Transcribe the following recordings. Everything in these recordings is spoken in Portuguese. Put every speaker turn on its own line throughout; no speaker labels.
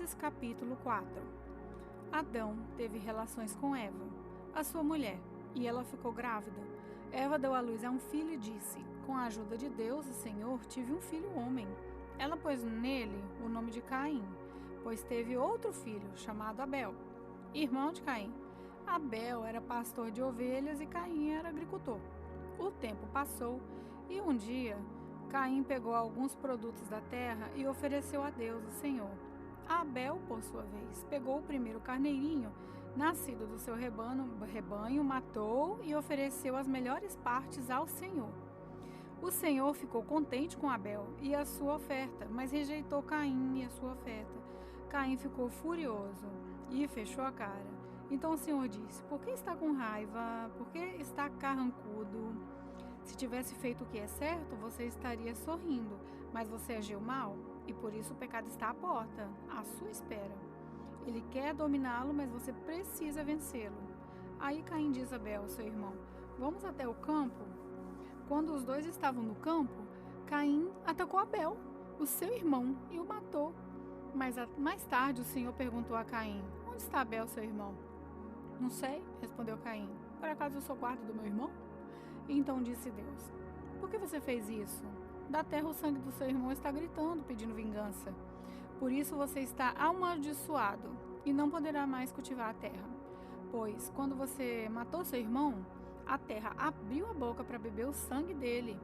Gênesis capítulo 4. Adão teve relações com Eva, a sua mulher, e ela ficou grávida. Eva deu à luz a um filho e disse: com a ajuda de Deus, o Senhor, tive um filho homem. Ela pôs nele o nome de Caim, pois teve outro filho, chamado Abel, irmão de Caim. Abel era pastor de ovelhas e Caim era agricultor. O tempo passou e um dia Caim pegou alguns produtos da terra e ofereceu a Deus, o Senhor. Abel, por sua vez, pegou o primeiro carneirinho, nascido do seu rebanho, matou e ofereceu as melhores partes ao Senhor. O Senhor ficou contente com Abel e a sua oferta, mas rejeitou Caim e a sua oferta. Caim ficou furioso e fechou a cara. Então o Senhor disse: por que está com raiva? Por que está carrancudo? Se tivesse feito o que é certo, você estaria sorrindo, mas você agiu mal e por isso o pecado está à porta, à sua espera. Ele quer dominá-lo, mas você precisa vencê-lo. Aí Caim diz a Abel, seu irmão: vamos até o campo? Quando os dois estavam no campo, Caim atacou Abel, o seu irmão, e o matou. Mas mais tarde o Senhor perguntou a Caim: onde está Abel, seu irmão? Não sei, respondeu Caim. Por acaso eu sou guarda do meu irmão? Então disse Deus: por que você fez isso? Da terra o sangue do seu irmão está gritando, pedindo vingança. Por isso você está amaldiçoado e não poderá mais cultivar a terra. Pois quando você matou seu irmão, a terra abriu a boca para beber o sangue dele.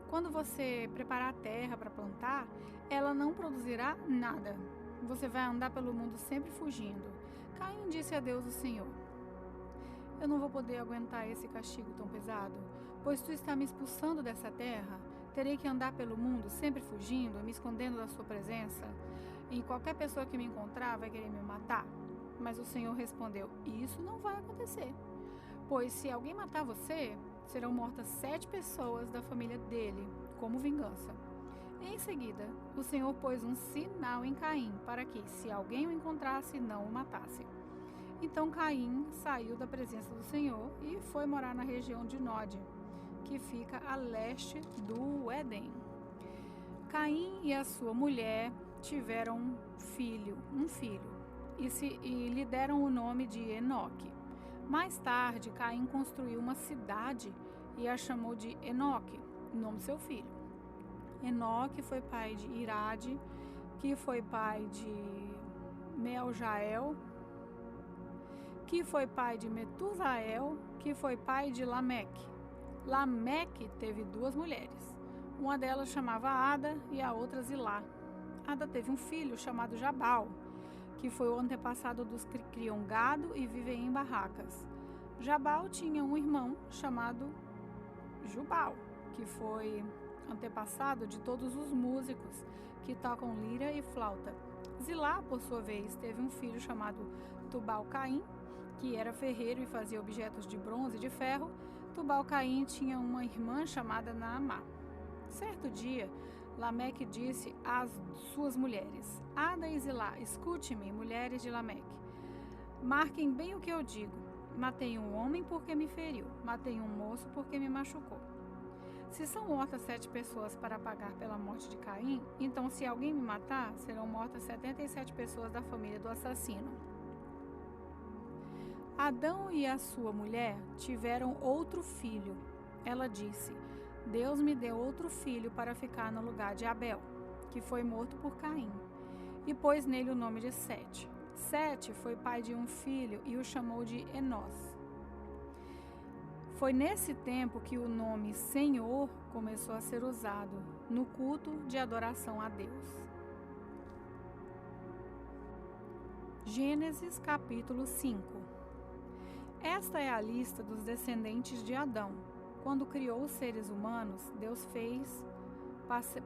Quando você preparar a terra para plantar, ela não produzirá nada. Você vai andar pelo mundo sempre fugindo. Caim disse a Deus, o Senhor: eu não vou poder aguentar esse castigo tão pesado, pois tu está me expulsando dessa terra. Terei que andar pelo mundo sempre fugindo, me escondendo da sua presença, e qualquer pessoa que me encontrar vai querer me matar. Mas o Senhor respondeu: isso não vai acontecer, pois se alguém matar você, serão mortas 7 pessoas da família dele, como vingança. Em seguida, o Senhor pôs um sinal em Caim, para que, se alguém o encontrasse, não o matasse. Então Caim saiu da presença do Senhor e foi morar na região de Nod, que fica a leste do Éden. Caim e a sua mulher tiveram um filho, e lhe deram o nome de Enoque. Mais tarde, Caim construiu uma cidade e a chamou de Enoque, o nome do seu filho. Enoque foi pai de Irade, que foi pai de Meeljael, que foi pai de Metusael, que foi pai de Lameque. Lameque teve 2 mulheres. Uma delas chamava Ada e a outra Zilá. Ada teve um filho chamado Jabal, que foi o antepassado dos que criam gado e vivem em barracas. Jabal tinha um irmão chamado Jubal, que foi antepassado de todos os músicos que tocam lira e flauta. Zilá, por sua vez, teve um filho chamado Tubal-Caim, que era ferreiro e fazia objetos de bronze e de ferro. Tubal-Caim tinha uma irmã chamada Naamá. Certo dia, Lameque disse às suas mulheres: Ada e Zilá, escute-me, mulheres de Lameque. Marquem bem o que eu digo. Matei um homem porque me feriu. Matei um moço porque me machucou. Se são mortas 7 pessoas para pagar pela morte de Caim, então se alguém me matar, serão mortas 77 pessoas da família do assassino. Adão e a sua mulher tiveram outro filho. Ela disse: Deus me deu outro filho para ficar no lugar de Abel, que foi morto por Caim, e pôs nele o nome de Sete. Sete foi pai de um filho e o chamou de Enós. Foi nesse tempo que o nome Senhor começou a ser usado no culto de adoração a Deus. Gênesis capítulo 5. Esta é a lista dos descendentes de Adão. Quando criou os seres humanos, Deus fez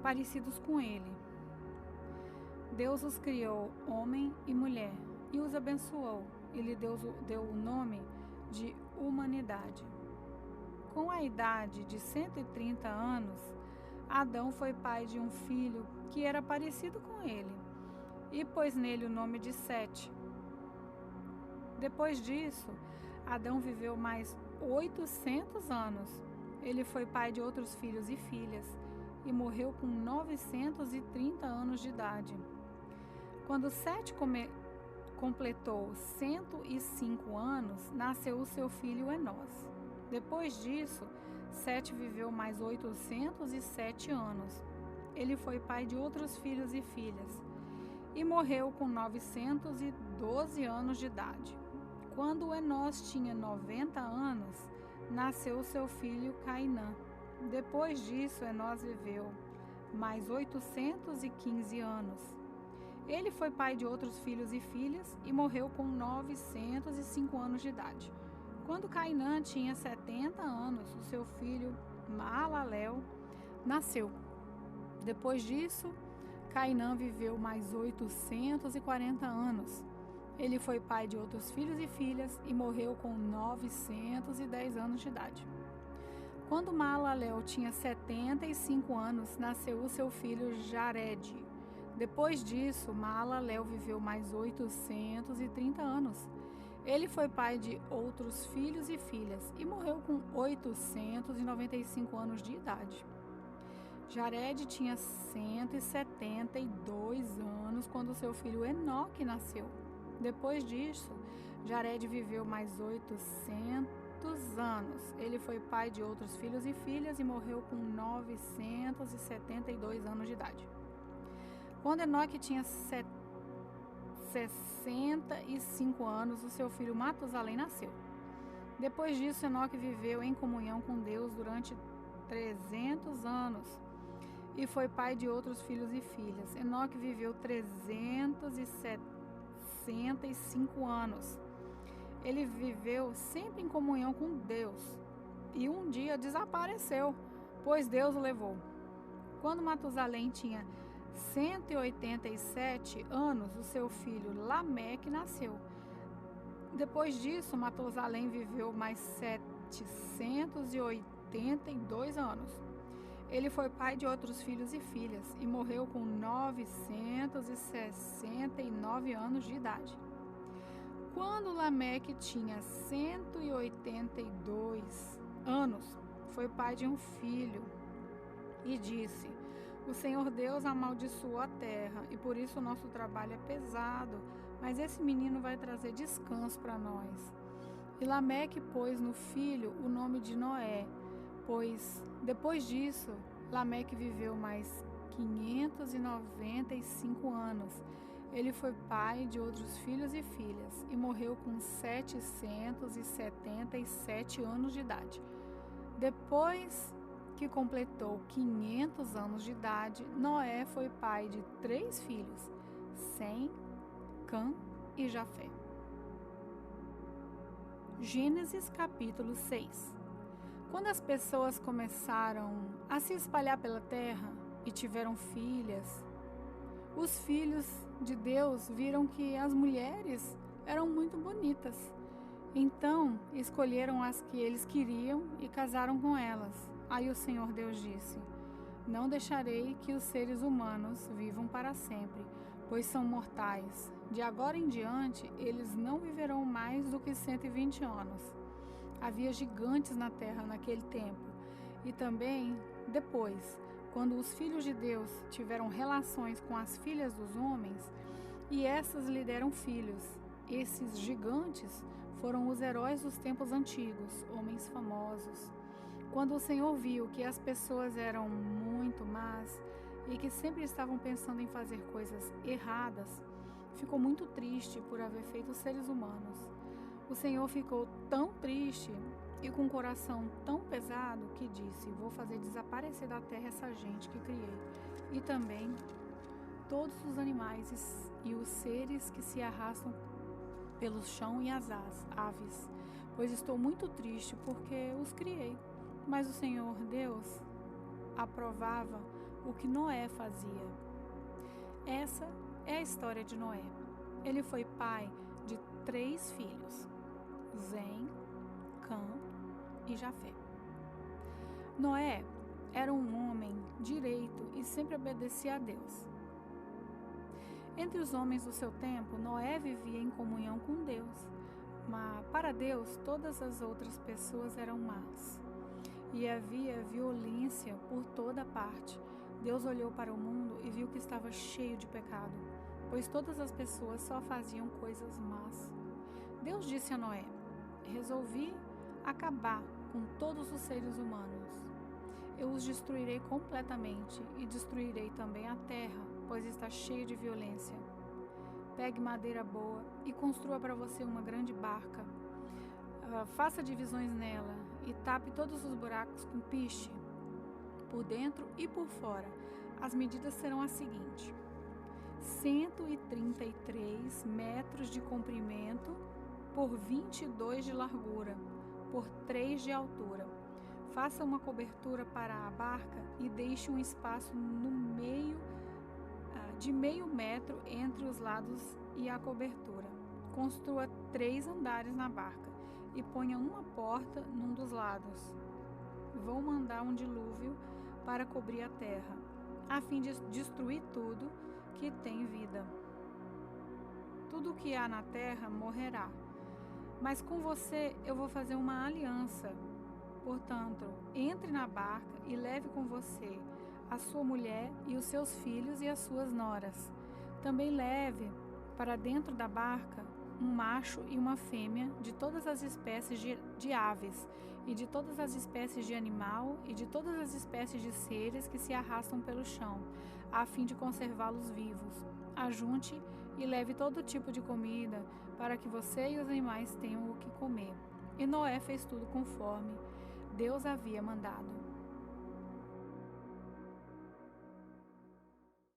parecidos com ele. Deus os criou homem e mulher e os abençoou e lhe deu o nome de humanidade. Com a idade de 130 anos, Adão foi pai de um filho que era parecido com ele e pôs nele o nome de Sete. Depois disso, Adão viveu mais 800 anos. Ele foi pai de outros filhos e filhas e morreu com 930 anos de idade. Quando Sete completou 105 anos, nasceu o seu filho Enós. Depois disso, Sete viveu mais 807 anos. Ele foi pai de outros filhos e filhas e morreu com 912 anos de idade. Quando Enós tinha 90 anos, nasceu seu filho Cainã. Depois disso, Enós viveu mais 815 anos. Ele foi pai de outros filhos e filhas e morreu com 905 anos de idade. Quando Cainã tinha 70 anos, o seu filho Maalalel nasceu. Depois disso, Cainã viveu mais 840 anos. Ele foi pai de outros filhos e filhas e morreu com 910 anos de idade. Quando Maalalel tinha 75 anos, nasceu o seu filho Jared. Depois disso, Maalalel viveu mais 830 anos. Ele foi pai de outros filhos e filhas e morreu com 895 anos de idade. Jared tinha 172 anos quando seu filho Enoque nasceu. Depois disso, Jared viveu mais 800 anos. Ele foi pai de outros filhos e filhas e morreu com 972 anos de idade. Quando Enoque tinha 65 anos, o seu filho Matusalém nasceu. Depois disso, Enoque viveu em comunhão com Deus durante 300 anos e foi pai de outros filhos e filhas. Enoque viveu 365 anos. Ele viveu sempre em comunhão com Deus e um dia desapareceu, pois Deus o levou. Quando Matusalém tinha 187 anos, o seu filho Lameque nasceu. Depois disso, Matusalém viveu mais 782 anos. Ele foi pai de outros filhos e filhas e morreu com 969 anos de idade. Quando Lameque tinha 182 anos, foi pai de um filho e disse: o Senhor Deus amaldiçoou a terra e por isso o nosso trabalho é pesado, mas esse menino vai trazer descanso para nós. E Lameque pôs no filho o nome de Noé, pois depois disso Lameque viveu mais 595 anos. Ele foi pai de outros filhos e filhas e morreu com 777 anos de idade. Depois que completou 500 anos de idade, Noé foi pai de 3 filhos, Sem, Cã e Jafé. Gênesis capítulo 6. Quando as pessoas começaram a se espalhar pela terra e tiveram filhas, os filhos de Deus viram que as mulheres eram muito bonitas. Então, escolheram as que eles queriam e casaram com elas. Aí o Senhor Deus disse: não deixarei que os seres humanos vivam para sempre, pois são mortais. De agora em diante, eles não viverão mais do que 120 anos. Havia gigantes na terra naquele tempo. E também, depois, quando os filhos de Deus tiveram relações com as filhas dos homens, e essas lhe deram filhos, esses gigantes foram os heróis dos tempos antigos, homens famosos. Quando o Senhor viu que as pessoas eram muito más e que sempre estavam pensando em fazer coisas erradas, ficou muito triste por haver feito seres humanos. O Senhor ficou tão triste e com o coração tão pesado que disse: vou fazer desaparecer da terra essa gente que criei, e também todos os animais e os seres que se arrastam pelo chão e as aves, pois estou muito triste porque os criei. Mas o Senhor Deus aprovava o que Noé fazia. Essa é a história de Noé. Ele foi pai de 3 filhos, Sem, Cã e Jafé. Noé era um homem direito e sempre obedecia a Deus. Entre os homens do seu tempo, Noé vivia em comunhão com Deus, mas para Deus todas as outras pessoas eram más. E havia violência por toda parte. Deus olhou para o mundo e viu que estava cheio de pecado. pois todas as pessoas só faziam coisas más. Deus disse a Noé: resolvi acabar com todos os seres humanos. Eu os destruirei completamente e destruirei também a terra, pois está cheia de violência. Pegue madeira boa e construa para você uma grande barca. Faça divisões nela e tape todos os buracos com piche, por dentro e por fora. As medidas serão as seguintes: 133 metros de comprimento por 22 de largura, por 3 de altura. Faça uma cobertura para a barca e deixe um espaço no meio de meio metro entre os lados e a cobertura. Construa 3 andares na barca e ponha uma porta num dos lados. Vou mandar um dilúvio para cobrir a terra, a fim de destruir tudo que tem vida. Tudo o que há na terra morrerá. Mas com você eu vou fazer uma aliança. Portanto, entre na barca e leve com você a sua mulher e os seus filhos e as suas noras. Também leve para dentro da barca um macho e uma fêmea de todas as espécies de aves, e de todas as espécies de animal, e de todas as espécies de seres que se arrastam pelo chão, a fim de conservá-los vivos. Ajunte e leve todo tipo de comida, para que você e os animais tenham o que comer. E Noé fez tudo conforme Deus havia mandado.